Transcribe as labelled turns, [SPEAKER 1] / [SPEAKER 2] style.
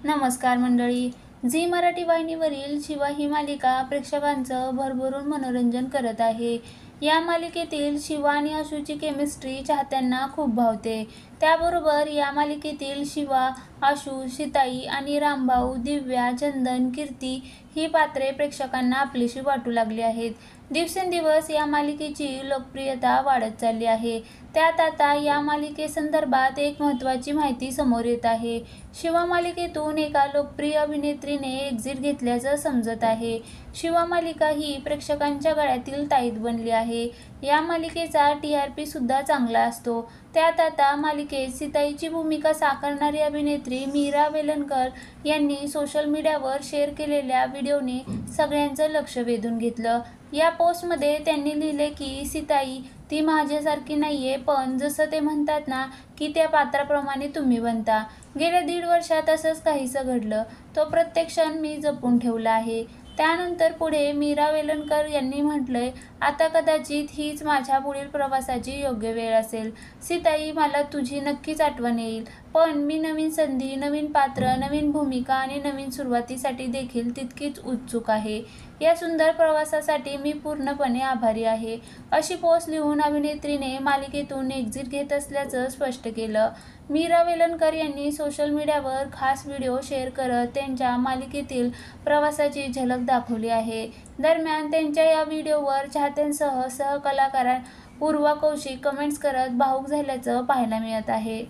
[SPEAKER 1] नमस्कार मंडळी. झी मराठी वाहिनीवरील शिवा ही मालिका प्रेक्षकांचं भरभरून मनोरंजन करत आहे. या मालिकेतील शिवा आणि आशूची केमिस्ट्री चाहत्यांना खूप भावते. त्याबरोबर या मालिकेतील शिवा, आशू, सीताई आणि रामभाऊ, दिव्या, चंदन, कीर्ती ही पात्रे प्रेक्षकांना आपलीशी वाटू लागली आहेत. दिवसेंदिवस या मालिकेची लोकप्रियता वाढत चालली आहे. त्यात आता या मालिकेसंदर्भात एक महत्त्वाची माहिती समोर येत आहे. शिवा मालिकेतून एका लोकप्रिय अभिनेत्रीने एक्झिट घेतल्याचं समजत आहे. शिवा मालिका ही प्रेक्षकांच्या गळ्यातील ताईत बनली आहे. या मालिकेचा TRP सुद्धा चांगला असतो. त्यात आता मालिकेत सीताईची भूमिका साकारणारी अभिनेत्री मीरा वेलणकर यांनी सोशल मीडियावर शेअर केलेल्या व्हिडिओने सगळ्यांचं लक्ष वेधून घेतलं. या पोस्टमध्ये त्यांनी लिहिले की सीताई ती माझ्यासारखी नाहीये, पण जसं ते म्हणतात ना की त्या पात्राप्रमाणे तुम्ही बनता. गेल्या 1.5 वर्षात असंच काहीसं घडलं. तो प्रत्येक क्षण मी जपून ठेवला आहे. त्यानंतर पुढे मीरा वेलणकर यांनी म्हटलंय, आता कदाचित हीच माझ्या पुढील प्रवासाची योग्य वेळ असेल. सीताई, मला तुझी नक्कीच आठवण येईल, पण मी नवीन संधी, नवीन पात्र, नवीन भूमिका आणि नवीन सुरुवातीसाठी देखील तितकीच उत्सुक आहे. या सुंदर प्रवासासाठी मी पूर्णपणे आभारी आहे. अशी पोस्ट लिहून अभिनेत्रीने मालिकेतून एक्झिट घेत असल्याचं स्पष्ट केलं. मीरा वेलणकर यांनी सोशल मीडियावर खास व्हिडिओ शेअर करत त्यांच्या मालिकेतील प्रवासाची झलक दाखवली आहे. दरम्यान त्यांच्या या व्हिडिओवर चाहत्यांसह सहकलाकार पूर्वा कौशिक कमेंट्स करत भावूक झाल्याचं पाहायला मिळत आहे.